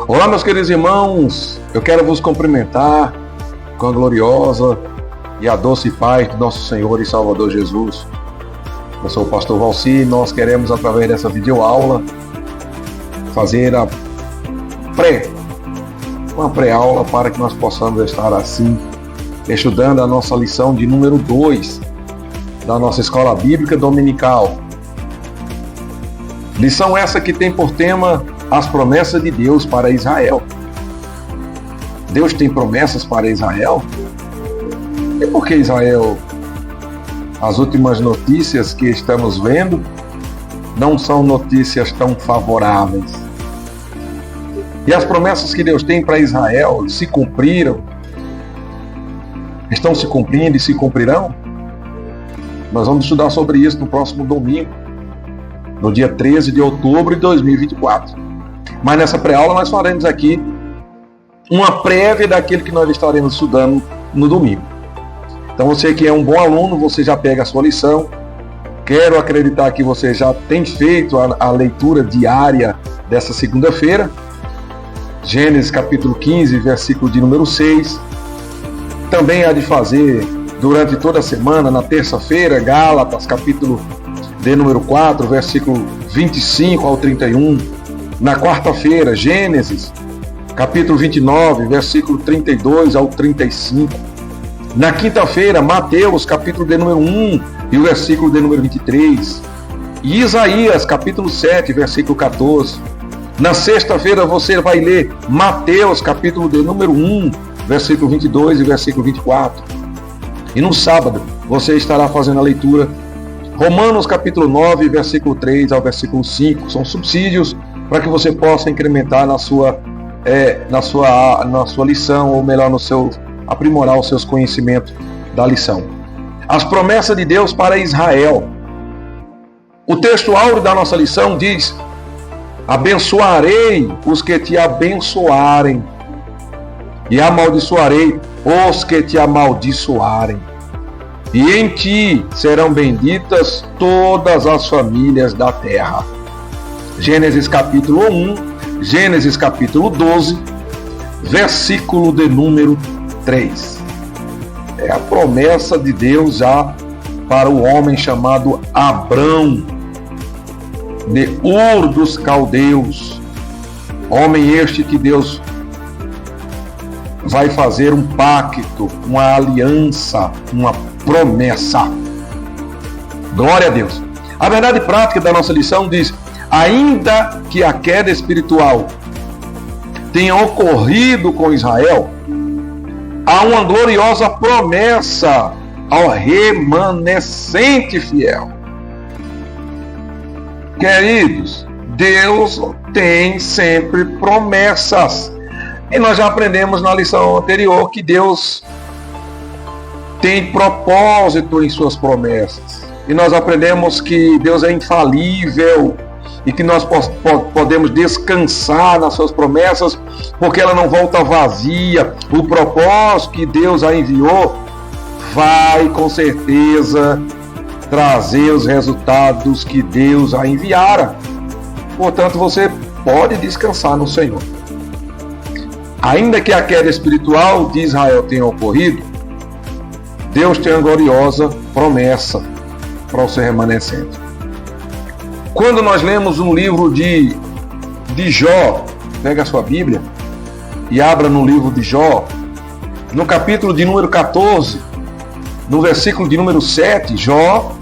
Olá, meus queridos irmãos, eu quero vos cumprimentar com a gloriosa e a doce paz do nosso Senhor e Salvador Jesus. Eu sou o pastor Valci e nós queremos, através dessa videoaula, fazer uma pré-aula para que nós possamos estar assim, estudando a nossa lição de número 2 da nossa escola bíblica dominical. Lição essa que tem por tema as promessas de Deus para Israel. Deus tem promessas para Israel? E por que Israel? As últimas notícias que estamos vendo não são notícias tão favoráveis. E as promessas que Deus tem para Israel se cumpriram? Estão se cumprindo e se cumprirão? Nós vamos estudar sobre isso no próximo domingo, no dia 13 de outubro de 2024. Mas nessa pré-aula nós faremos aqui uma prévia daquilo que nós estaremos estudando no domingo. Então você que é um bom aluno, você já pega a sua lição. Quero acreditar que você já tem feito a leitura diária dessa segunda-feira. Gênesis capítulo 15, versículo de número 6. Também há de fazer durante toda a semana, na terça-feira, Gálatas capítulo de número 4, versículo 25 ao 31. Na quarta-feira, Gênesis capítulo 29, versículo 32 ao 35. Na quinta-feira, Mateus capítulo de número 1 e o versículo de número 23. E Isaías capítulo 7, versículo 14. Na sexta-feira você vai ler Mateus capítulo de número 1, versículo 22 e versículo 24. E no sábado você estará fazendo a leitura Romanos capítulo 9, versículo 3 ao versículo 5. São subsídios para que você possa incrementar na sua lição, ou melhor, aprimorar os seus conhecimentos da lição. As promessas de Deus para Israel. O texto áureo da nossa lição diz: abençoarei os que te abençoarem, e amaldiçoarei os que te amaldiçoarem. E em ti serão benditas todas as famílias da terra. Gênesis capítulo 1, Gênesis capítulo 12, versículo de número 3. É a promessa de Deus já para o homem chamado Abrão, de Ur dos Caldeus. Homem este que Deus vai fazer um pacto, uma aliança, uma promessa. Glória a Deus. A verdade prática da nossa lição diz: ainda que a queda espiritual tenha ocorrido com Israel, há uma gloriosa promessa ao remanescente fiel. Queridos, Deus tem sempre promessas. E nós já aprendemos na lição anterior que Deus tem propósito em suas promessas. E nós aprendemos que Deus é infalível e que nós podemos descansar nas suas promessas, porque ela não volta vazia. O propósito que Deus a enviou vai com certeza trazer os resultados que Deus a enviara. Portanto, você pode descansar no Senhor. Ainda que a queda espiritual de Israel tenha ocorrido, Deus tem uma gloriosa promessa para o seu remanescente. Quando nós lemos um livro de Jó, pega a sua Bíblia e abra no livro de Jó, no capítulo de número 14, no versículo de número 7, Jó,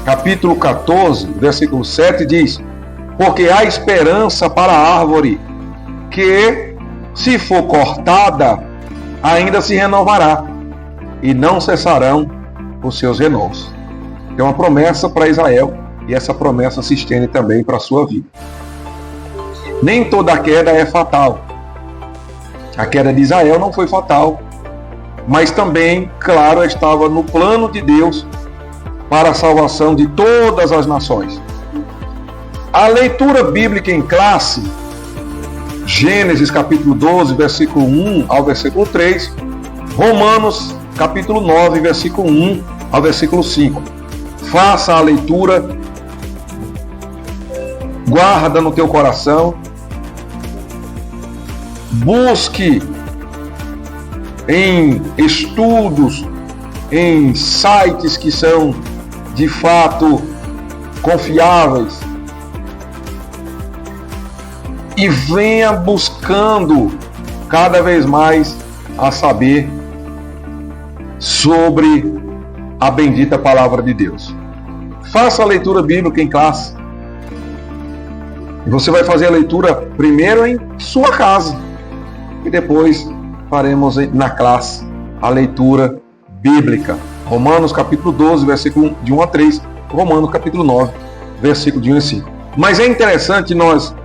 capítulo 14, versículo 7 diz: porque há esperança para a árvore que, se for cortada, ainda se renovará, e não cessarão os seus renovos. Tem uma promessa para Israel, e essa promessa se estende também para a sua vida. Nem toda queda é fatal. A queda de Israel não foi fatal, mas também, claro, estava no plano de Deus para a salvação de todas as nações. A leitura bíblica em classe, Gênesis capítulo 12, versículo 1 ao versículo 3, Romanos capítulo 9, versículo 1 ao versículo 5. Faça a leitura, guarda no teu coração Busque em estudos, em sites que são de fato confiáveis, e venha buscando cada vez mais a saber sobre a bendita palavra de Deus. Faça a leitura bíblica em classe. E você vai fazer a leitura primeiro em sua casa e depois faremos na classe a leitura bíblica. Romanos capítulo 12, versículo de 1 a 3, Romanos capítulo 9, versículo de 1 a 5. Mas é interessante nós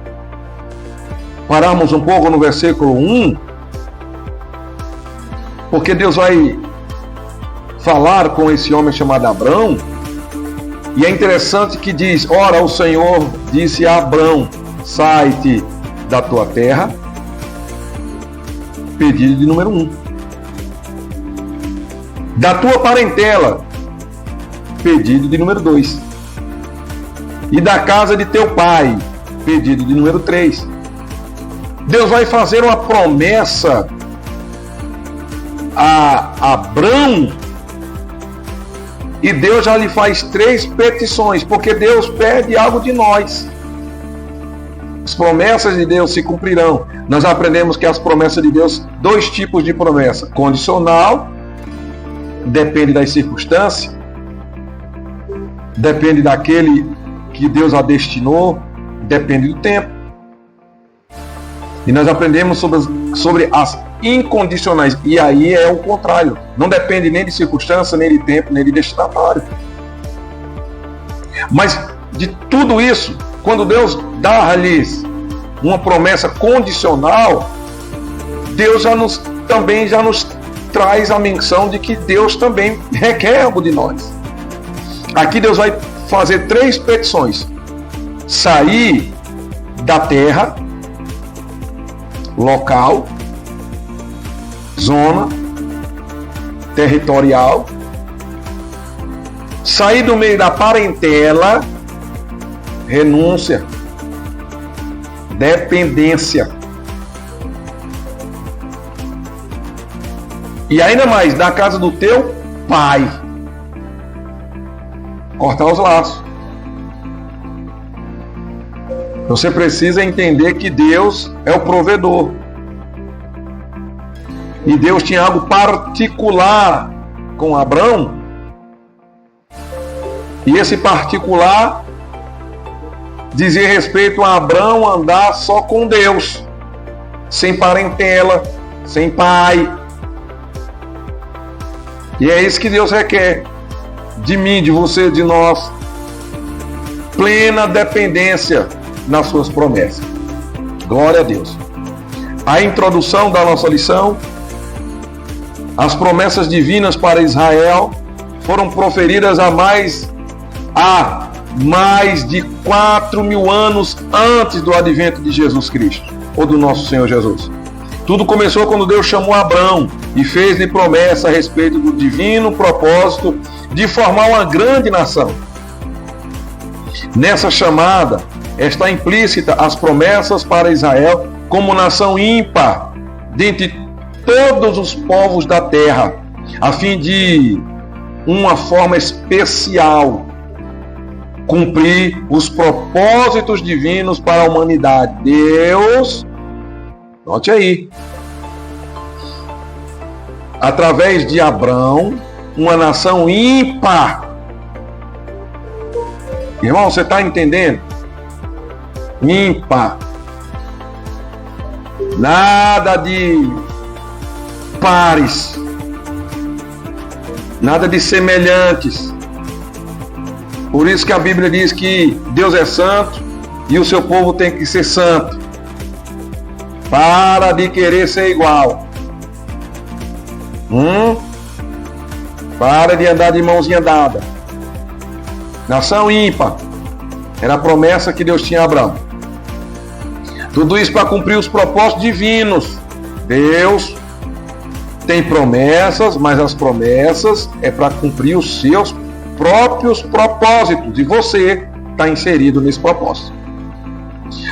pararmos um pouco no versículo 1, porque Deus vai falar com esse homem chamado Abrão, e é interessante que diz: ora, o Senhor disse a Abrão, sai-te da tua terra, pedido de número 1. Da tua parentela, pedido de número 2. E da casa de teu pai, pedido de número 3. Deus vai fazer uma promessa a Abrão, e Deus já lhe faz 3 petições, porque Deus pede algo de nós. As promessas de Deus se cumprirão. Nós aprendemos que as promessas de Deus, 2 tipos de promessa: condicional, depende das circunstâncias, depende daquele que Deus a destinou, depende do tempo. E nós aprendemos sobre as incondicionais, e aí é o contrário, não depende nem de circunstância, nem de tempo, nem de destinatário. Mas de tudo isso, quando Deus dá-lhes uma promessa condicional, Deus também já nos traz a menção de que Deus também requer algo de nós. Aqui Deus vai fazer 3 petições: sair da terra, local, zona, territorial, sair do meio da parentela, renúncia, dependência, e ainda mais, da casa do teu pai, cortar os laços. Você precisa entender que Deus é o provedor. E Deus tinha algo particular com Abrão. E esse particular dizia respeito a Abrão andar só com Deus, sem parentela, sem pai. E é isso que Deus requer de mim, de você, de nós. Plena dependência nas suas promessas. Glória a Deus. A introdução da nossa lição: as promessas divinas para Israel foram proferidas há mais de 4.000 anos antes do advento de Jesus Cristo, ou do nosso Senhor Jesus. Tudo começou quando Deus chamou Abrão e fez-lhe promessa a respeito do divino propósito de formar uma grande nação. Nessa chamada está implícita as promessas para Israel como nação ímpar dentre todos os povos da terra, a fim de uma forma especial cumprir os propósitos divinos para a humanidade. Deus, note aí, através de Abrão, uma nação ímpar. Irmão, você está entendendo? Ímpar. Nada de pares, nada de semelhantes. Por isso que a Bíblia diz que Deus é santo e o seu povo tem que ser santo. Para de querer ser igual. Para de andar de mãozinha dada. Nação ímpar. Era a promessa que Deus tinha a Abraão. Tudo isso para cumprir os propósitos divinos. Deus tem promessas, mas as promessas é para cumprir os seus próprios propósitos. E você está inserido nesse propósito.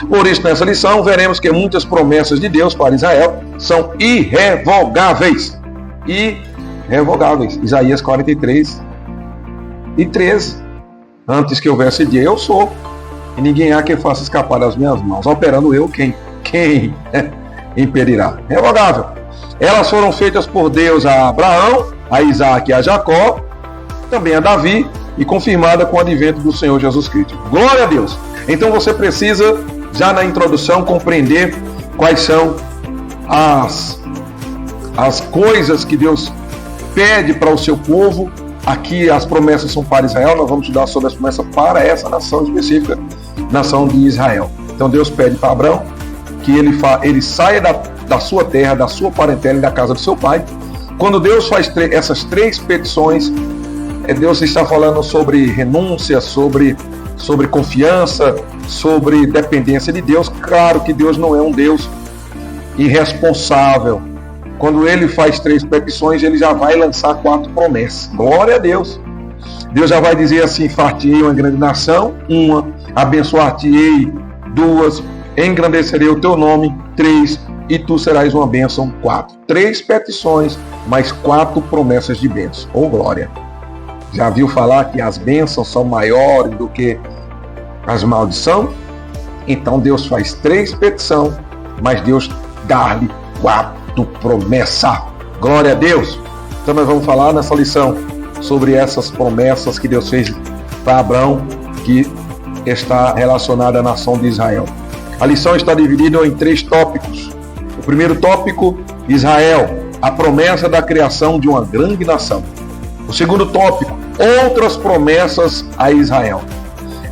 Por isso, nessa lição, veremos que muitas promessas de Deus para Israel são irrevogáveis. Irrevogáveis. Isaías 43:13. Antes que houvesse dia, eu sou, e ninguém há que faça escapar das minhas mãos. Operando eu, quem impedirá? Revogável. Elas foram feitas por Deus a Abraão, a Isaac e a Jacó, também a Davi, e confirmada com o advento do Senhor Jesus Cristo. Glória a Deus! Então você precisa, já na introdução, compreender quais são as coisas que Deus pede para o seu povo. Aqui as promessas são para Israel, nós vamos estudar sobre as promessas para essa nação específica, nação de Israel. Então Deus pede para Abraão que ele saia da sua terra, da sua parentela e da casa do seu pai. Quando Deus faz essas três petições, Deus está falando sobre renúncia, sobre confiança, sobre dependência de Deus. Claro que Deus não é um Deus irresponsável. Quando ele faz três petições, ele já vai lançar 4 promessas. Glória a Deus! Deus já vai dizer assim: far-te-ei uma grande nação, 1, abençoar-te-ei, 2, engrandecerei o teu nome, 3, e tu serás uma bênção, 4. 3 petições, mais 4 promessas de bênção. Oh, glória! Já viu falar que as bênçãos são maiores do que as maldições? Então Deus faz 3 petições, mas Deus dá-lhe 4 promessas. Glória a Deus! Então nós vamos falar nessa lição sobre essas promessas que Deus fez para Abraão, que está relacionada à nação de Israel. A lição está dividida em 3 tópicos. O primeiro tópico, Israel, a promessa da criação de uma grande nação. O segundo tópico, outras promessas a Israel.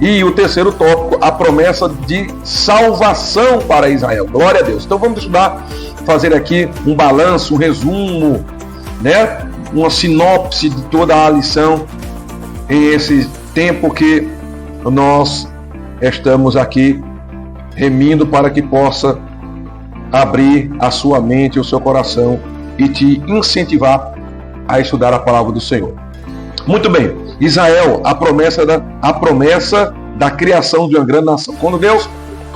E o terceiro tópico, a promessa de salvação para Israel. Glória a Deus. Então vamos estudar, fazer aqui um balanço, um resumo, né? Uma sinopse de toda a lição em esse tempo que nós estamos aqui remindo, para que possa abrir a sua mente, o seu coração e te incentivar a estudar a palavra do Senhor. Muito bem, Israel, a promessa da criação de uma grande nação. Quando Deus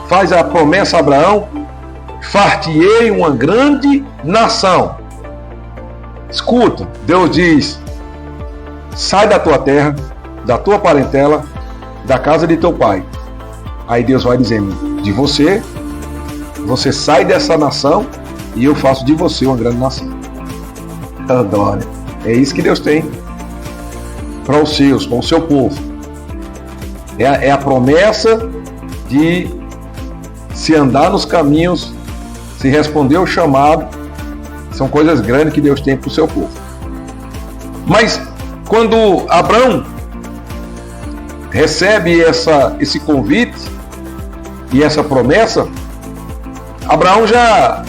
faz a promessa a Abraão, far-te-ei uma grande nação. Escuta, Deus diz: sai da tua terra, da tua parentela, da casa de teu pai. Aí Deus vai dizendo: de você sai dessa nação e eu faço de você uma grande nação. Adoro. É isso que Deus tem para os seus, para o seu povo. É a promessa de se andar nos caminhos, se responder ao chamado. São coisas grandes que Deus tem para o seu povo. Mas quando Abraão recebe esse convite e essa promessa, Abraão já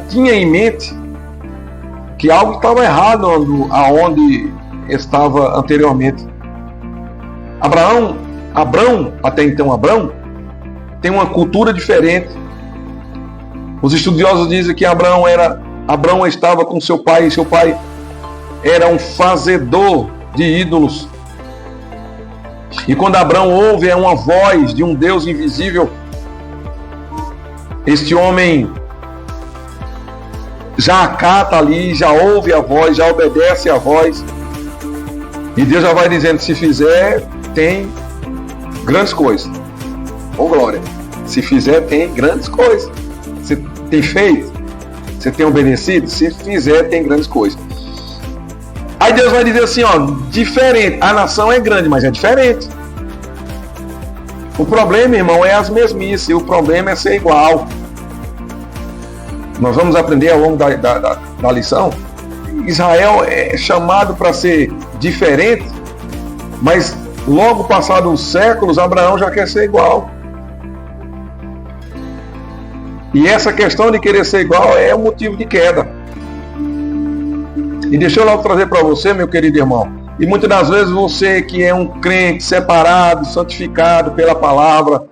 tinha em mente que algo estava errado aonde estava anteriormente. Abraão, até então Abraão, tem uma cultura diferente. Os estudiosos dizem que Abraão estava com seu pai, e seu pai era um fazedor de ídolos. E quando Abraão ouve uma voz de um Deus invisível, este homem já acata ali, já ouve a voz, já obedece a voz. E Deus já vai dizendo: se fizer, tem grandes coisas. Oh, glória! Se fizer, tem grandes coisas. Você tem feito? Você tem obedecido? Se fizer, tem grandes coisas. Aí Deus vai dizer assim, diferente. A nação é grande, mas é diferente. O problema, irmão, é as mesmices. O problema é ser igual. Nós vamos aprender ao longo da lição. Israel é chamado para ser diferente, mas logo passados os séculos, Abraão já quer ser igual. E essa questão de querer ser igual é o motivo de queda. E deixa eu logo trazer para você, meu querido irmão, e muitas das vezes você que é um crente separado, santificado pela palavra,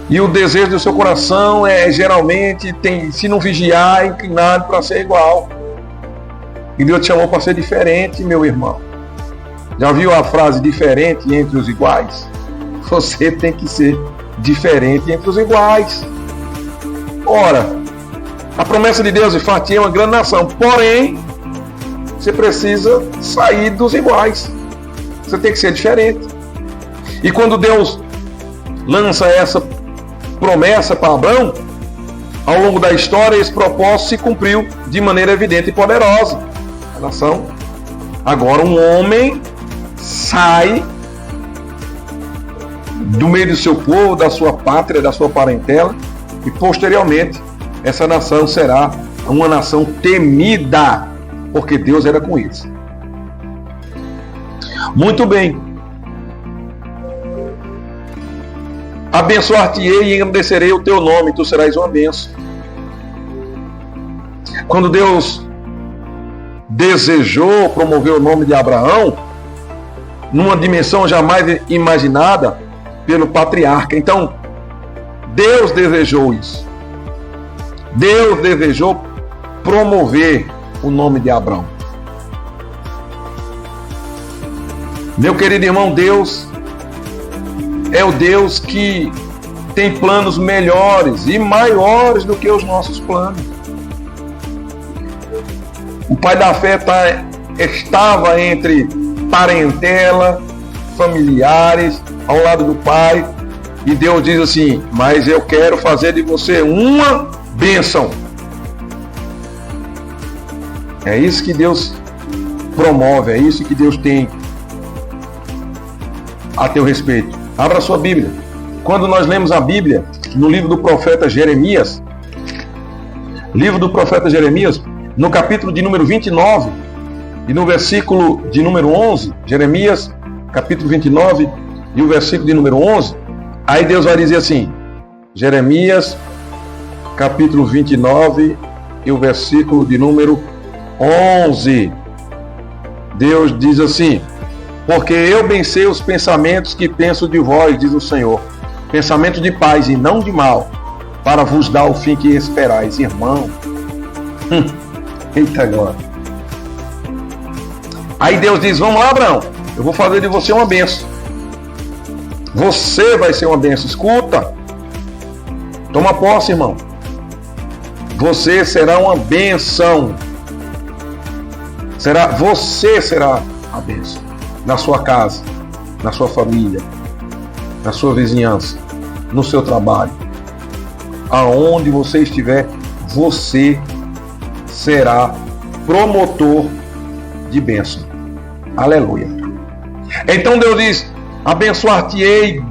e o desejo do seu coração geralmente, se não vigiar, é inclinado para ser igual. E Deus te chamou para ser diferente, meu irmão. Já viu a frase diferente entre os iguais? Você tem que ser diferente entre os iguais. Ora, a promessa de Deus de fato é uma grande nação, porém, você precisa sair dos iguais. Você tem que ser diferente. E quando Deus lança essa promessa para Abraão, ao longo da história, esse propósito se cumpriu de maneira evidente e poderosa. A nação, agora um homem sai do meio do seu povo, da sua pátria, da sua parentela, e posteriormente essa nação será uma nação temida, porque Deus era com eles. Muito bem. Abençoar-te-ei e engrandecerei o teu nome, tu serás uma bênção. Quando Deus desejou promover o nome de Abraão, numa dimensão jamais imaginada pelo patriarca. Então, Deus desejou isso. Deus desejou promover o nome de Abraão. Meu querido irmão, Deus é o Deus que tem planos melhores e maiores do que os nossos planos. O pai da fé estava entre parentela, familiares, ao lado do pai, e Deus diz assim: mas eu quero fazer de você uma bênção. É isso que Deus promove, é isso que Deus tem a teu respeito. Abra sua Bíblia. Quando nós lemos a Bíblia, no livro do profeta Jeremias, no capítulo de número 29, e no versículo de número 11, Jeremias, capítulo 29, e o versículo de número 11, aí Deus vai dizer assim, Jeremias, capítulo 29, e o versículo de número 11, Deus diz assim: porque eu bem sei os pensamentos que penso de vós, diz o Senhor, pensamentos de paz e não de mal, para vos dar o fim que esperais. Irmão, eita agora. Aí Deus diz: vamos lá, Abraão, eu vou fazer de você uma bênção. Você vai ser uma bênção. Escuta, toma posse, irmão. Você será uma bênção. Você será a bênção. Na sua casa, na sua família, na sua vizinhança, no seu trabalho. Aonde você estiver, você será promotor de bênção. Aleluia. Então Deus diz: abençoar-te-ei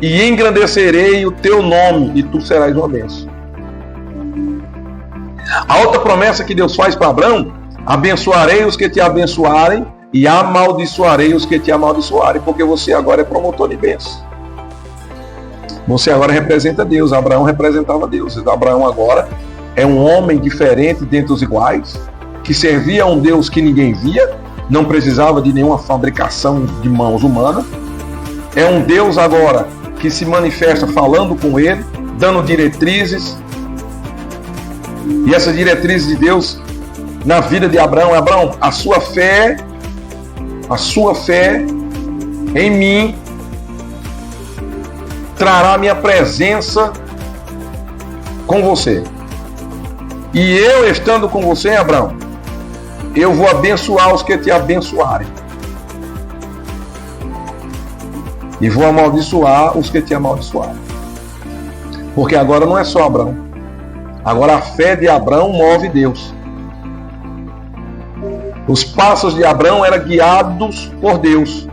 e engrandecerei o teu nome, e tu serás uma bênção. A outra promessa que Deus faz para Abraão: abençoarei os que te abençoarem e amaldiçoarei os que te amaldiçoarem, porque você agora é promotor de bênção. Você agora representa Deus. Abraão representava Deus. Abraão agora é um homem diferente dentre os iguais, que servia a um Deus que ninguém via, não precisava de nenhuma fabricação de mãos humanas. É um Deus agora que se manifesta falando com ele, dando diretrizes. E essas diretrizes de Deus na vida de Abraão: Abraão, a sua fé em mim trará minha presença com você. E eu estando com você, Abraão, eu vou abençoar os que te abençoarem. E vou amaldiçoar os que te amaldiçoarem. Porque agora não é só Abraão. Agora a fé de Abraão move Deus. Os passos de Abraão eram guiados por Deus.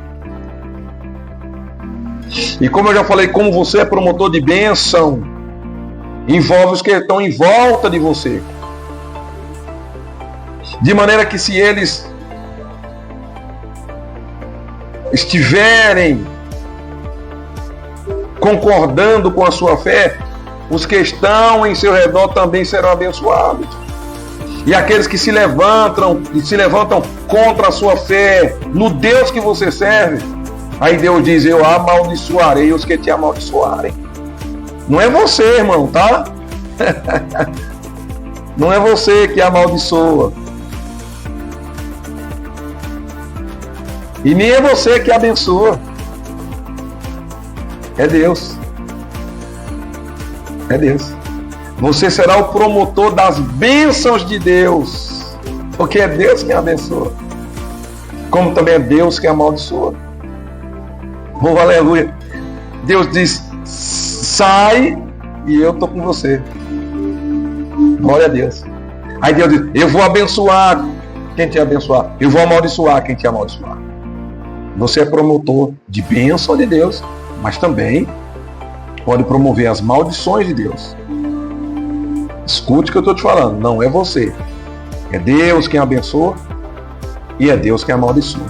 E como eu já falei, como você é promotor de bênção, envolve os que estão em volta de você. De maneira que se eles estiverem concordando com a sua fé, os que estão em seu redor também serão abençoados. E aqueles que se levantam contra a sua fé no Deus que você serve, aí Deus diz: eu amaldiçoarei os que te amaldiçoarem. Não é você, irmão, tá? Não é você que amaldiçoa. E nem é você que abençoa. É Deus. É Deus. Você será o promotor das bênçãos de Deus, porque é Deus quem abençoa, como também é Deus quem amaldiçoa. Oh, aleluia. Deus diz: sai e eu estou com você. Glória a Deus. Aí Deus diz: eu vou abençoar quem te abençoar, eu vou amaldiçoar quem te amaldiçoar. Você é promotor de bênção de Deus, mas também pode promover as maldições de Deus. Escute o que eu estou te falando, não é você. É Deus quem abençoa e é Deus quem amaldiçoa.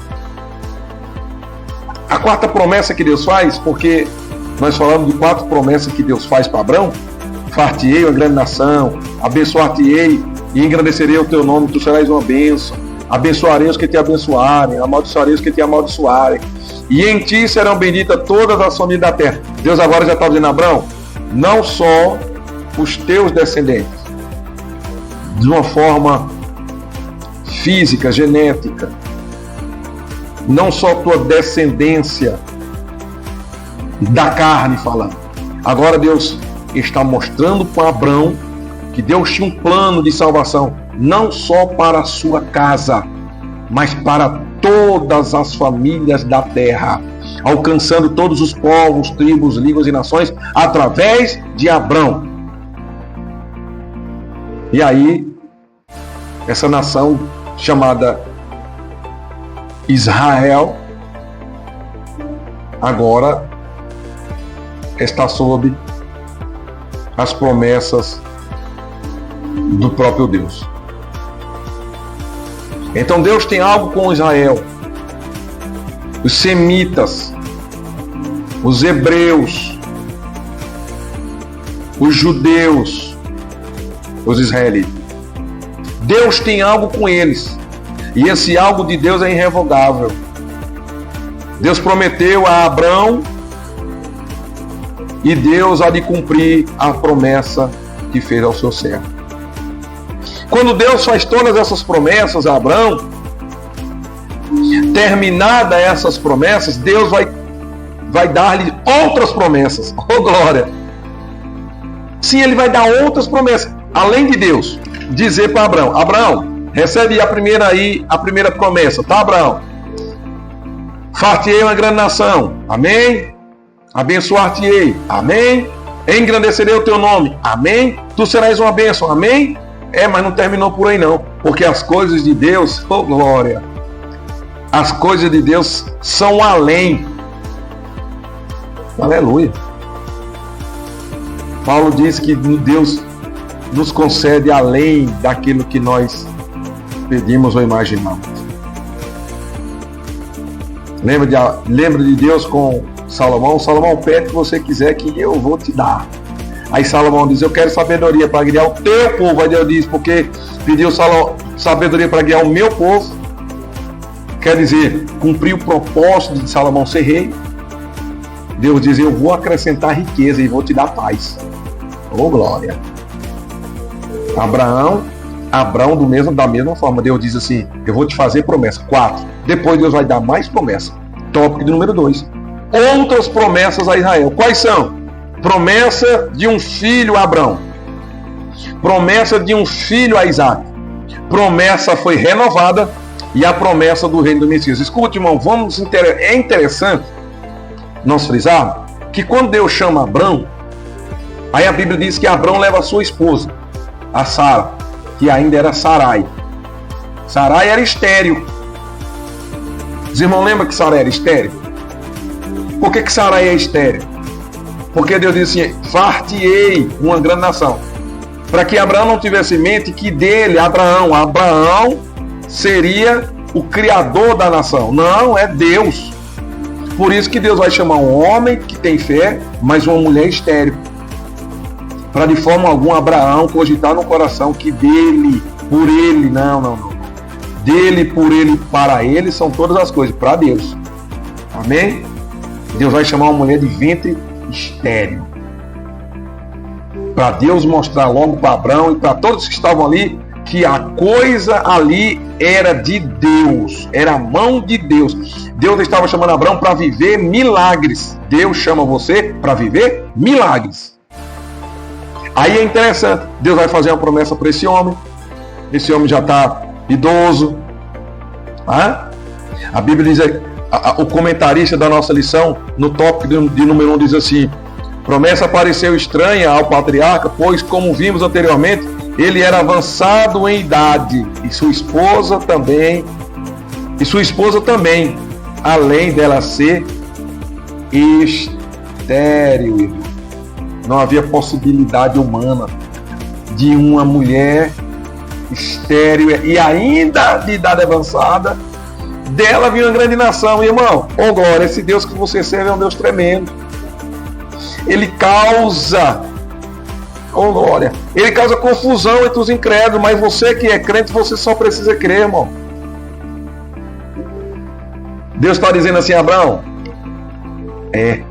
A quarta promessa que Deus faz, porque nós falamos de 4 promessas que Deus faz para Abrão: far-te-ei uma grande nação, abençoar-te-ei e engrandecerei o teu nome, tu serás uma bênção, abençoarei os que te abençoarem, amaldiçoarei os que te amaldiçoarem, e em ti serão benditas todas as famílias da terra. Deus agora já está dizendo a Abrão: não só os teus descendentes, de uma forma física, genética, não só tua descendência da carne falando. Agora Deus está mostrando para Abrão que Deus tinha um plano de salvação, não só para a sua casa, mas para todas as famílias da terra, alcançando todos os povos, tribos, línguas e nações através de Abrão. E aí, essa nação chamada Israel agora está sob as promessas do próprio Deus. Então Deus tem algo com Israel. Os semitas, os hebreus, os judeus, os israelitas. Deus tem algo com eles. E esse algo de Deus é irrevogável. Deus prometeu a Abrão e Deus há de cumprir a promessa que fez ao seu servo. Quando Deus faz todas essas promessas a Abrão, terminada essas promessas, Deus vai dar-lhe outras promessas. Oh, glória! Sim, ele vai dar outras promessas. Além de Deus dizer para Abrão: Abrão, recebe a primeira promessa, tá, Abrão? Far-te-ei uma grande nação, amém? Abençoar-te-ei, amém? Engrandecerei o teu nome, amém? Tu serás uma bênção, amém? Mas não terminou por aí não, porque as coisas de Deus, oh glória, as coisas de Deus são além. Aleluia. Paulo diz que Deus nos concede além daquilo que nós pedimos ou imaginamos. Lembra de Deus com Salomão? Salomão, pede o que você quiser que eu vou te dar. Aí Salomão diz: eu quero sabedoria para guiar o teu povo. Aí Deus diz: porque pediu sabedoria para guiar o meu povo, quer dizer, cumprir o propósito de Salomão ser rei. Deus diz: eu vou acrescentar riqueza e vou te dar paz. Oh glória! Abraão da mesma forma, Deus diz assim: eu vou te fazer promessa. 4. Depois Deus vai dar mais promessa. Tópico de número 2. Outras promessas a Israel. Quais são? Promessa de um filho a Abraão. Promessa de um filho a Isaac. Promessa foi renovada e a promessa do reino do Messias. Escute, irmão, é interessante nós frisarmos que quando Deus chama Abraão, aí a Bíblia diz que Abraão leva a sua esposa, a Sara, que ainda era Sarai. Sarai era estéril. Os irmãos lembram que Sarai era estéril? Por que Sarai é estéril? Porque Deus disse assim: far-te-ei uma grande nação. Para que Abraão não tivesse em mente que dele, Abraão seria o criador da nação. Não, é Deus. Por isso que Deus vai chamar um homem que tem fé, mas uma mulher estéril. Para de forma alguma Abraão cogitar no coração que dele, por ele, não. Dele, por ele, para ele são todas as coisas, para Deus. Amém? Deus vai chamar uma mulher de ventre estéril. Para Deus mostrar logo para Abraão e para todos que estavam ali que a coisa ali era de Deus, era a mão de Deus. Deus estava chamando Abraão para viver milagres. Deus chama você para viver milagres. Aí é interessante, Deus vai fazer uma promessa para esse homem. Esse homem já está idoso. A Bíblia diz, o comentarista da nossa lição, no tópico de número 1, diz assim: promessa pareceu estranha ao patriarca, pois, como vimos anteriormente, ele era avançado em idade, e sua esposa também, além dela ser estéril. Não havia possibilidade humana de uma mulher estéril e ainda de idade avançada, dela vir uma grande nação. Irmão, glória, esse Deus que você serve é um Deus tremendo. Ele causa, glória, ele causa confusão entre os incrédulos, mas você que é crente, você só precisa crer, irmão. Deus está dizendo assim: Abraão, é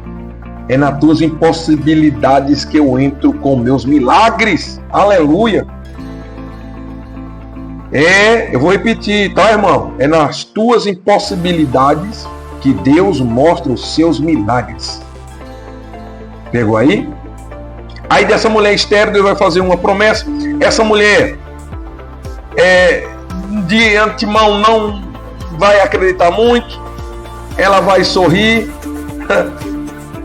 nas tuas impossibilidades que eu entro com meus milagres. Aleluia. Eu vou repetir, tá, irmão? É nas tuas impossibilidades que Deus mostra os seus milagres. Pegou aí? Aí dessa mulher estéril, Deus vai fazer uma promessa. Essa mulher, de antemão, não vai acreditar muito. Ela vai sorrir.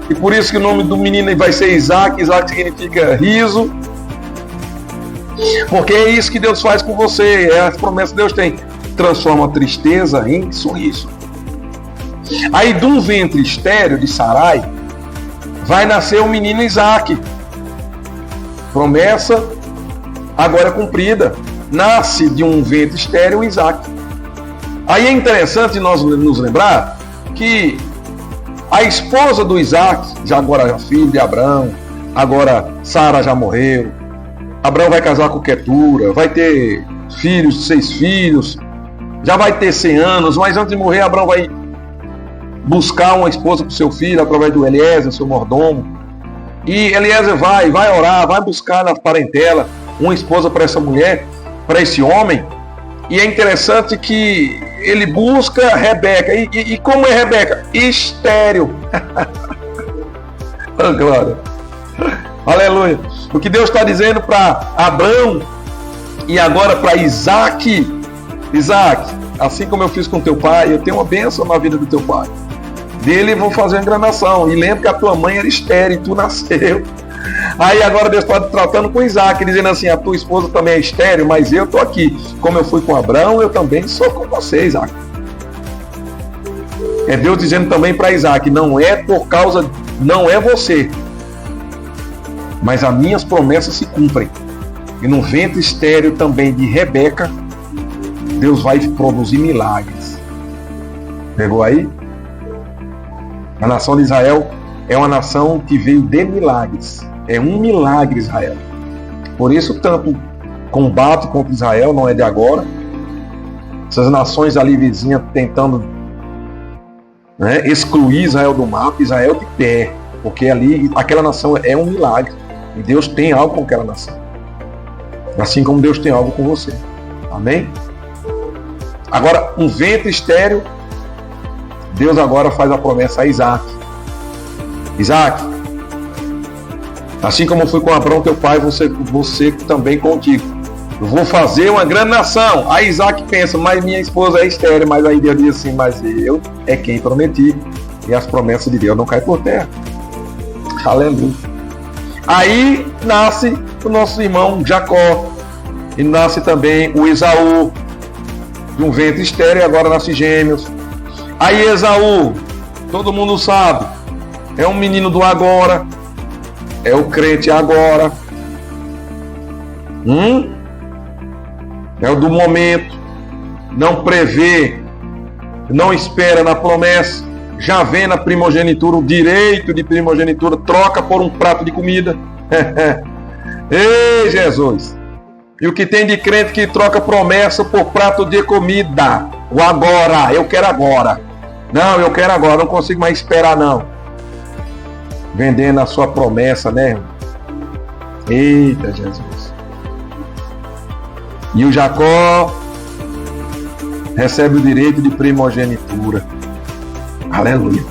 E por isso que o nome do menino vai ser Isaac. Isaac significa riso. Porque é isso que Deus faz com você. É a promessa que Deus tem. Transforma a tristeza em sorriso. Aí de um ventre estéril de Sarai vai nascer o menino Isaac. Promessa agora cumprida. Nasce de um ventre estéril Isaac. Aí é interessante nós nos lembrar que a esposa do Isaac, já agora filho de Abraão, agora Sara já morreu, Abraão vai casar com Quetura, vai ter filhos, 6 filhos, já vai ter 100 anos, mas antes de morrer Abraão vai buscar uma esposa para o seu filho através do Eliezer, seu mordomo. E Eliezer vai orar, vai buscar na parentela uma esposa para essa mulher, para esse homem. E é interessante que ele busca Rebeca. E como é Rebeca? Estéril. Oh, glória. Aleluia. O que Deus está dizendo para Abraão e agora para Isaac: Isaac, assim como eu fiz com teu pai, eu tenho uma bênção na vida do teu pai. Dele vou fazer uma enganação. E lembra que a tua mãe era estéril e tu nasceu. Aí agora Deus está tratando com Isaac, dizendo assim: a tua esposa também é estéril, mas eu estou aqui. Como eu fui com Abraão, eu também sou com você, Isaac. É Deus dizendo também para Isaac: não é você, mas as minhas promessas se cumprem. E no ventre estéril também de Rebeca, Deus vai produzir milagres. Pegou aí? A nação de Israel é uma nação que veio de milagres. É um milagre Israel. Por isso tanto combate contra Israel, não é de agora. Essas nações ali vizinhas tentando excluir Israel do mapa, Israel de pé. Porque ali, aquela nação é um milagre. E Deus tem algo com aquela nação. Assim como Deus tem algo com você. Amém? Agora, um ventre estéril, Deus agora faz a promessa a Isaac. Isaac, assim como eu fui com Abraão teu pai, você também contigo. Eu vou fazer uma grande nação. Aí Isaac pensa: mas minha esposa é estéril. Mas aí Deus diz assim: mas eu é quem prometi. E as promessas de Deus não caem por terra. Aleluia. Aí nasce o nosso irmão Jacó. E nasce também o Esaú, de um ventre estéril, e agora nasce gêmeos. Aí Esaú, todo mundo sabe, é um menino do agora, é o crente agora, é o do momento, não prevê, não espera na promessa, já vê na primogenitura o direito de primogenitura, troca por um prato de comida. Ei, Jesus! E o que tem de crente que troca promessa por prato de comida? O agora, eu quero agora. Não, eu quero agora, não consigo mais esperar não. Vendendo a sua promessa, né? Eita, Jesus. E o Jacó recebe o direito de primogenitura. Aleluia.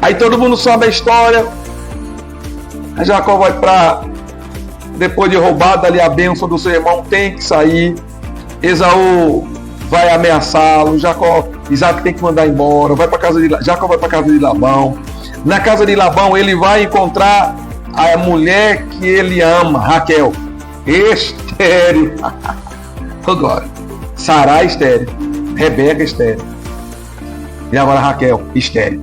Aí todo mundo sabe a história. Aí Jacó vai para, depois de roubado ali a bênção do seu irmão, tem que sair. Esaú vai ameaçá-lo. Isaac tem que mandar embora. Jacó vai para a casa de Labão. Na casa de Labão ele vai encontrar a mulher que ele ama, Raquel, estéril. Agora, Sarai estéril, Rebeca estéril. E agora Raquel estéril.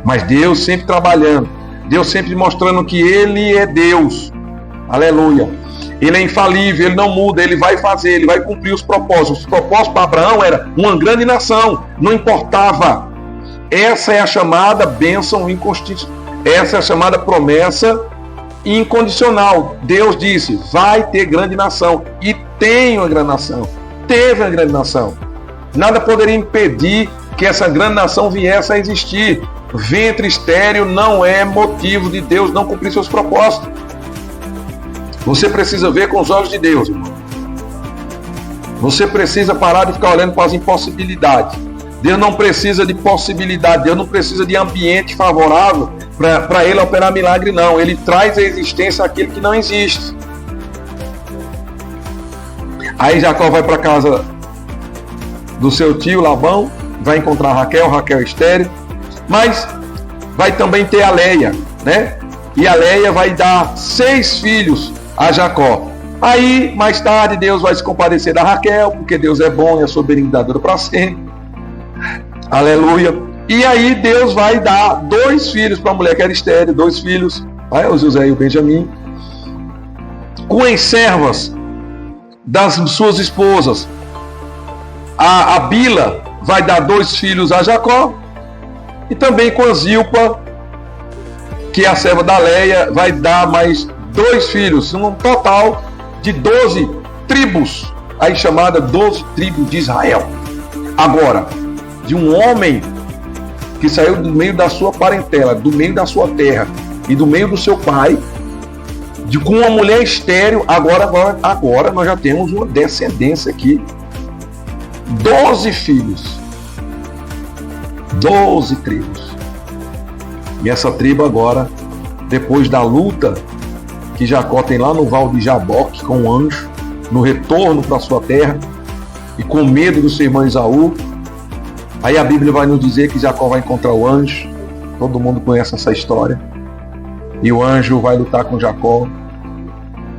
Mas Deus sempre trabalhando. Deus sempre mostrando que Ele é Deus. Aleluia. Ele é infalível, Ele não muda, Ele vai fazer, Ele vai cumprir os propósitos. Os propósitos para Abraão era uma grande nação, não importava. Essa é a chamada bênção inconstitucional. Essa é a chamada promessa incondicional. Deus disse, vai ter grande nação. E tem uma grande nação. Teve uma grande nação. Nada poderia impedir que essa grande nação viesse a existir. Ventre estéril não é motivo de Deus não cumprir seus propósitos. Você precisa ver com os olhos de Deus, irmão. Você precisa parar de ficar olhando para as impossibilidades. Deus não precisa de possibilidade, Deus não precisa de ambiente favorável para Ele operar milagre, não. Ele traz à existência aquilo que não existe. Aí Jacó vai para a casa do seu tio Labão, vai encontrar Raquel estéril, mas vai também ter a Leia, né? E a Leia vai dar 6 filhos a Jacó. Aí, mais tarde, Deus vai se compadecer da Raquel, porque Deus é bom e a sua benignidade dura para sempre. Aleluia. E aí Deus vai dar 2 filhos para a mulher que era estéril, 2 filhos, o José e o Benjamim, com as servas das suas esposas. A Bila vai dar 2 filhos a Jacó, e também com a Zilpa, que é a serva da Leia, vai dar mais 2 filhos, um total de 12 tribos, aí chamada 12 tribos de Israel. Agora, de um homem que saiu do meio da sua parentela, do meio da sua terra e do meio do seu pai, com uma mulher estéril, agora nós já temos uma descendência aqui. 12 filhos. 12 tribos. E essa tribo agora, depois da luta que Jacó tem lá no Val de Jaboque com o anjo, no retorno para sua terra, e com medo do seu irmão Esaú, aí a Bíblia vai nos dizer que Jacó vai encontrar o anjo. Todo mundo conhece essa história. E o anjo vai lutar com Jacó.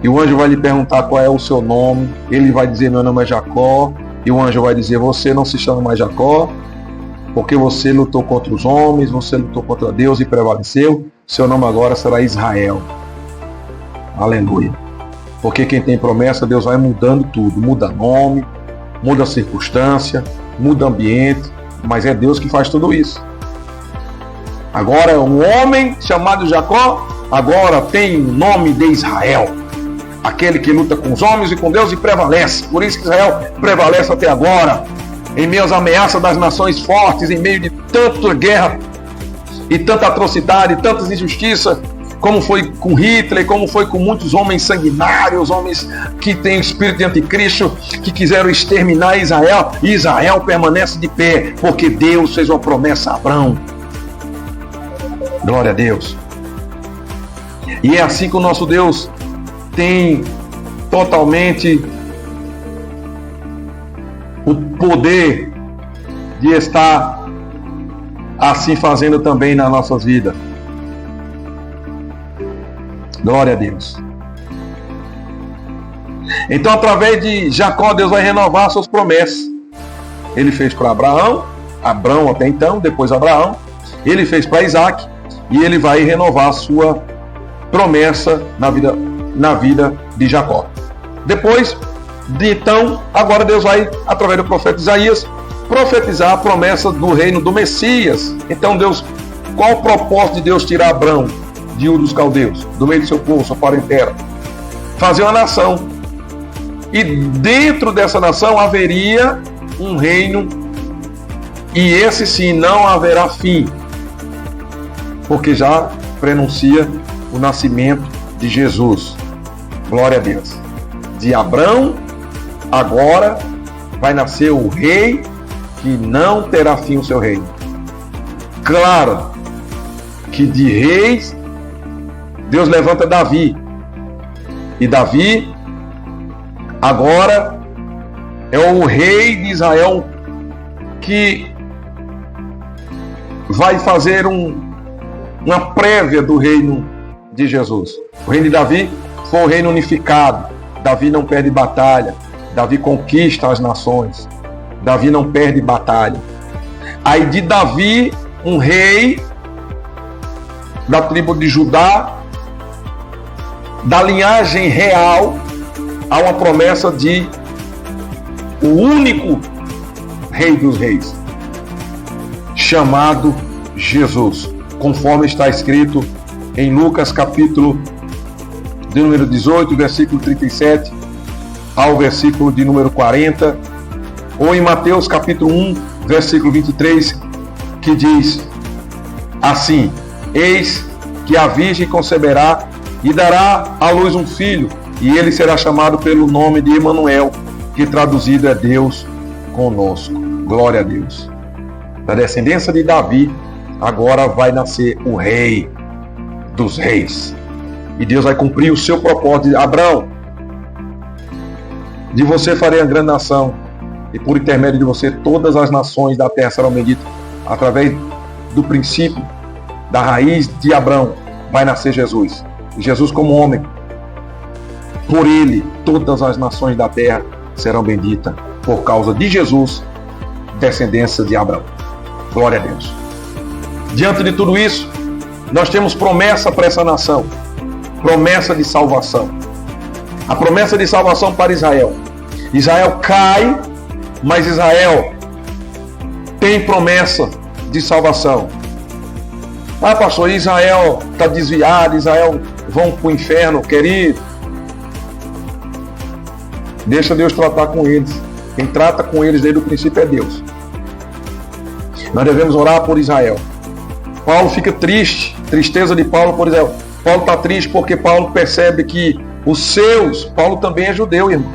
E o anjo vai lhe perguntar qual é o seu nome. Ele vai dizer, meu nome é Jacó. E o anjo vai dizer, você não se chama mais Jacó, porque você lutou contra os homens, você lutou contra Deus e prevaleceu. Seu nome agora será Israel. Aleluia. Porque quem tem promessa, Deus vai mudando tudo. Muda nome, muda circunstância, muda ambiente. Mas é Deus que faz tudo isso. Agora um homem chamado Jacó, agora tem o nome de Israel. Aquele que luta com os homens e com Deus e prevalece. Por isso que Israel prevalece até agora. Em meio às ameaças das nações fortes, em meio de tanta guerra e tanta atrocidade, tantas injustiças, como foi com Hitler, como foi com muitos homens sanguinários, homens que têm o espírito de anticristo, que quiseram exterminar Israel. E Israel permanece de pé, porque Deus fez uma promessa a Abraão. Glória a Deus. E é assim que o nosso Deus tem totalmente o poder de estar assim fazendo também nas nossas vidas. Glória a Deus. Então, através de Jacó, Deus vai renovar suas promessas. Ele fez para Abraão até então, depois Abraão. Ele fez para Isaac, e ele vai renovar a sua promessa na vida de Jacó. Depois então, agora Deus vai, através do profeta Isaías, profetizar a promessa do reino do Messias. Então qual o propósito de Deus tirar Abraão de Ur dos Caldeus, do meio do seu povo, sua parentela? Fazer uma nação. E dentro dessa nação haveria um reino, e esse sim não haverá fim, porque já prenuncia o nascimento de Jesus. Glória a Deus. de Abrão, agora vai nascer o rei que não terá fim o seu reino. Claro que de reis Deus levanta Davi. E Davi agora é o rei de Israel que vai fazer uma prévia do reino de Jesus. O reino de Davi foi um reino unificado. Davi não perde batalha. Davi conquista as nações. Davi não perde batalha. Aí de Davi, um rei da tribo de Judá, da linhagem real, há uma promessa de o único rei dos reis, chamado Jesus, conforme está escrito em Lucas capítulo de número 18, versículo 37 ao versículo de número 40, ou em Mateus capítulo 1, versículo 23, que diz assim: eis que a virgem conceberá e dará à luz um filho, e ele será chamado pelo nome de Emanuel, que traduzido é Deus conosco. Glória a Deus. Da descendência de Davi, agora vai nascer o rei dos reis. E Deus vai cumprir o seu propósito de Abraão. De você farei a grande nação, e por intermédio de você todas as nações da terra serão benditas. Através do princípio, da raiz de Abraão, vai nascer Jesus. E Jesus como homem, por ele todas as nações da terra serão benditas, por causa de Jesus, descendência de Abraão. Glória a Deus. Diante de tudo isso, nós temos promessa para essa nação, promessa de salvação. A promessa de salvação para Israel. Israel cai, mas Israel tem promessa de salvação. Ah, pastor, Israel está desviado, Israel vão para o inferno, querido. Deixa Deus tratar com eles. Quem trata com eles desde o princípio é Deus. Nós devemos orar por Israel. Paulo fica triste, tristeza de Paulo por Israel. Paulo está triste porque Paulo percebe que os seus, Paulo também é judeu, irmão.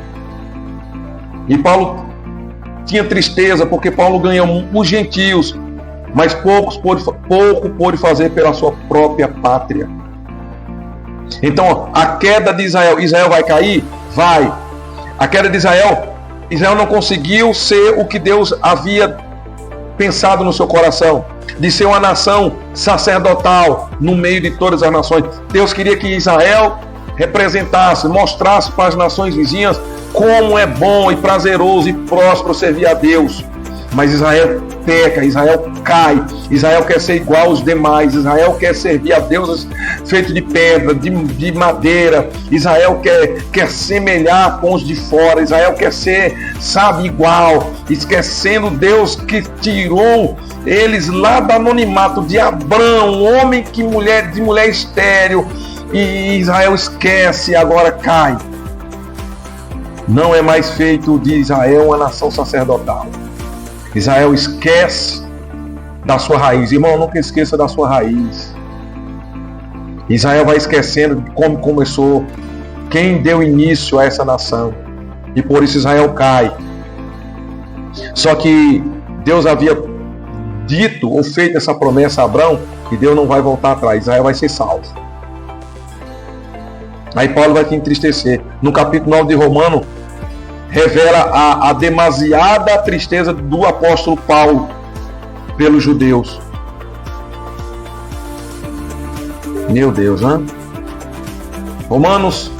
E Paulo tinha tristeza porque Paulo ganhou os gentios, mas pouco pôde fazer pela sua própria pátria. Então, a queda de Israel, Israel vai cair? Vai. A queda de Israel, Israel não conseguiu ser o que Deus havia pensado no seu coração, de ser uma nação sacerdotal no meio de todas as nações. Deus queria que Israel representasse, mostrasse para as nações vizinhas como é bom e prazeroso e próspero servir a Deus. Mas Israel peca, Israel cai, Israel quer ser igual aos demais, Israel quer servir a deuses feitos de pedra, de madeira, Israel quer semelhar com os de fora, Israel quer ser, sabe, igual, esquecendo Deus que tirou eles lá do anonimato de Abrão, homem de mulher estéril, e Israel esquece e agora cai. Não é mais feito de Israel uma nação sacerdotal. Israel esquece da sua raiz. Irmão, nunca esqueça da sua raiz. Israel vai esquecendo de como começou, quem deu início a essa nação. E por isso Israel cai. Só que Deus havia dito ou feito essa promessa a Abraão, que Deus não vai voltar atrás. Israel vai ser salvo. Aí Paulo vai te entristecer. No capítulo 9 de Romano, revela a demasiada tristeza do apóstolo Paulo pelos judeus. Meu Deus, hein? Romanos,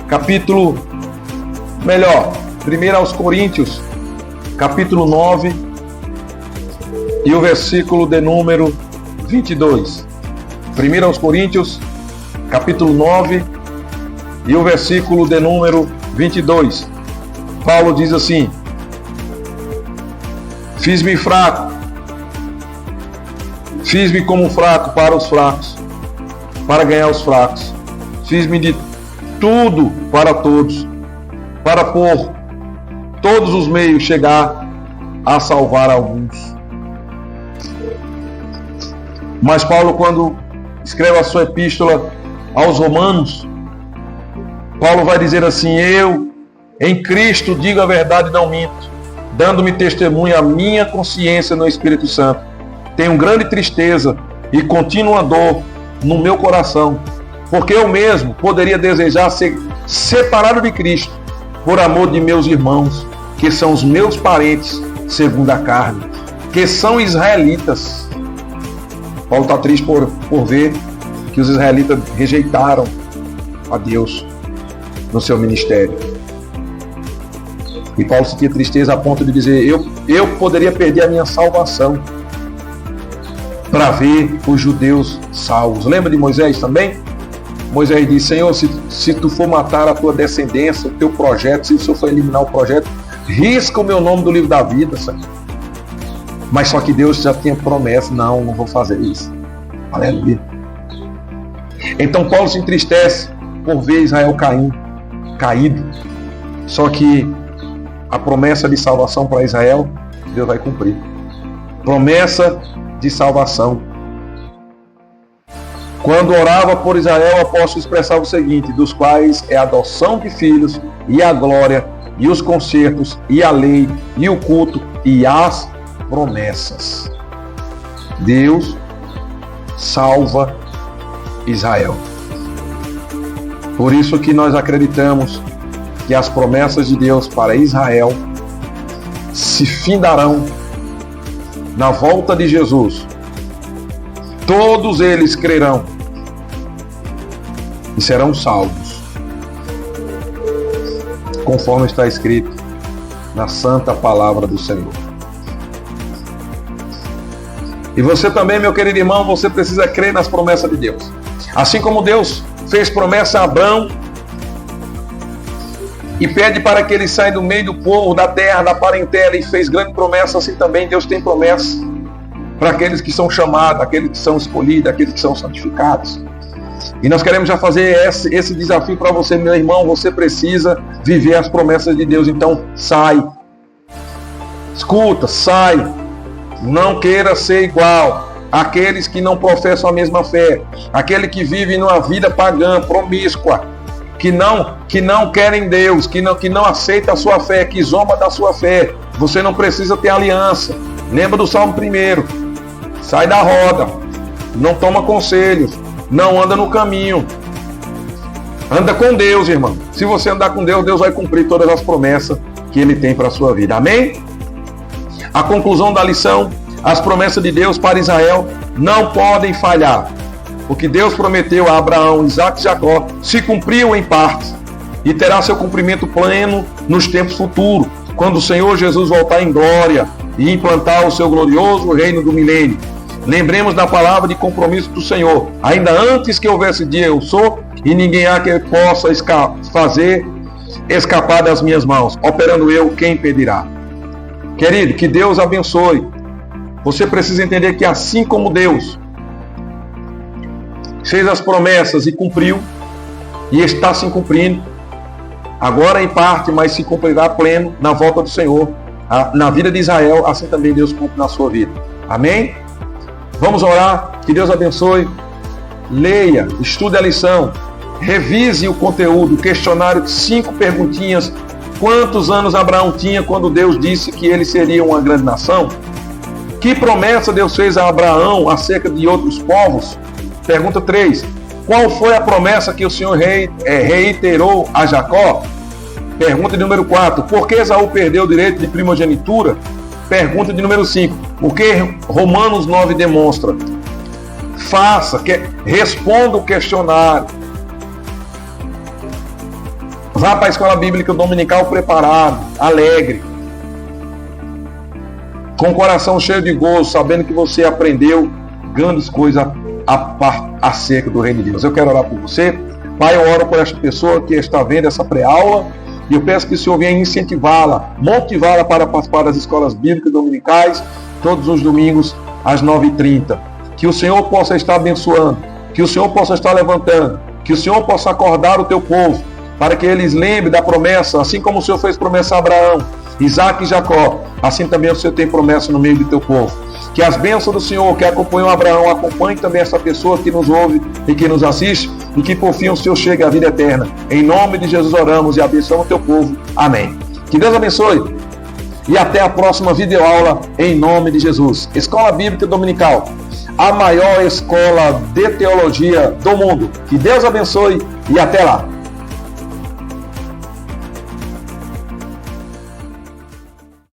capítulo, 1 aos Coríntios, capítulo 9, e o versículo de número 22. 1 aos Coríntios, capítulo 9, e o versículo de número 22. Paulo diz assim: fiz-me fraco, fiz-me como fraco para os fracos, para ganhar os fracos. Fiz-me de tudo para todos, para por todos os meios chegar a salvar alguns. Mas Paulo, quando escreve a sua epístola aos Romanos, Paulo vai dizer assim: eu Em Cristo digo a verdade e não minto, dando-me testemunho a minha consciência no Espírito Santo. Tenho grande tristeza e contínua dor no meu coração, porque eu mesmo poderia desejar ser separado de Cristo, por amor de meus irmãos, que são os meus parentes segundo a carne, que são israelitas. Paulo está triste por ver que os israelitas rejeitaram a Deus no seu ministério. E Paulo sentia tristeza a ponto de dizer, eu poderia perder a minha salvação para ver os judeus salvos. Lembra de Moisés também? Moisés disse, Senhor, se tu for matar a tua descendência, o teu projeto, se o Senhor for eliminar o projeto, risca o meu nome do livro da vida, Senhor. Mas só que Deus já tinha promessa, não vou fazer isso. Aleluia. Então Paulo se entristece por ver Israel caído. Só que a promessa de salvação para Israel, Deus vai cumprir. Promessa de salvação. Quando orava por Israel, o apóstolo expressava o seguinte, dos quais é a adoção de filhos, e a glória, e os concertos, e a lei, e o culto, e as promessas. Deus salva Israel. Por isso que nós acreditamos que as promessas de Deus para Israel se findarão na volta de Jesus. Todos eles crerão e serão salvos, conforme está escrito na santa palavra do Senhor. E você também, meu querido irmão, você precisa crer nas promessas de Deus. Assim como Deus fez promessa a Abraão e pede para que ele saia do meio do povo, da terra, da parentela, e fez grande promessa, assim também Deus tem promessa para aqueles que são chamados, aqueles que são escolhidos, aqueles que são santificados. E nós queremos já fazer esse desafio para você, meu irmão. Você precisa viver as promessas de Deus. Então sai, escuta, sai. Não queira ser igual àqueles que não professam a mesma fé, aquele que vive numa vida pagã, promíscua, que não querem Deus, que não aceita a sua fé, que zomba da sua fé. Você não precisa ter aliança. Lembra do Salmo 1. Sai da roda, não toma conselhos, não anda no caminho. Anda com Deus, irmão. Se você andar com Deus, Deus vai cumprir todas as promessas que Ele tem para a sua vida. Amém? A conclusão da lição, as promessas de Deus para Israel não podem falhar. O que Deus prometeu a Abraão, Isaac e Jacó se cumpriu em parte e terá seu cumprimento pleno nos tempos futuros, quando o Senhor Jesus voltar em glória e implantar o seu glorioso reino do milênio. Lembremos da palavra de compromisso do Senhor. Ainda antes que houvesse dia, eu sou, e ninguém há que possa fazer escapar das minhas mãos. Operando eu, quem impedirá? Querido, que Deus abençoe. Você precisa entender que assim como Deus fez as promessas e cumpriu, e está se cumprindo, agora em parte, mas se cumprirá pleno na volta do Senhor, na vida de Israel, assim também Deus cumpre na sua vida. Amém? Vamos orar, que Deus abençoe. Leia, estude a lição, revise o conteúdo, o questionário, 5 perguntinhas. Quantos anos Abraão tinha quando Deus disse que ele seria uma grande nação? Que promessa Deus fez a Abraão acerca de outros povos? Pergunta 3. Qual foi a promessa que o Senhor reiterou a Jacó? Pergunta de número 4. Por que Esaú perdeu o direito de primogenitura? Pergunta de número 5. O que Romanos 9 demonstra? Responda o questionário. Vá para a escola bíblica dominical preparado, alegre, com o coração cheio de gozo, sabendo que você aprendeu grandes coisas acerca do reino de Deus. Eu quero orar por você. Pai, eu oro por esta pessoa que está vendo essa pré-aula, e eu peço que o Senhor venha incentivá-la, motivá-la para participar das escolas bíblicas dominicais, todos os domingos às 9h30. Que o Senhor possa estar abençoando, que o Senhor possa estar levantando, que o Senhor possa acordar o teu povo, para que eles lembrem da promessa, assim como o Senhor fez promessa a Abraão, Isaac e Jacó, assim também o Senhor tem promessa no meio do teu povo. Que as bênçãos do Senhor que acompanham Abraão, acompanhe também essa pessoa que nos ouve e que nos assiste, e que por fim o Senhor chegue à vida eterna. Em nome de Jesus oramos e abençoamos o teu povo. Amém. Que Deus abençoe e até a próxima videoaula em nome de Jesus. Escola Bíblica Dominical, a maior escola de teologia do mundo. Que Deus abençoe e até lá.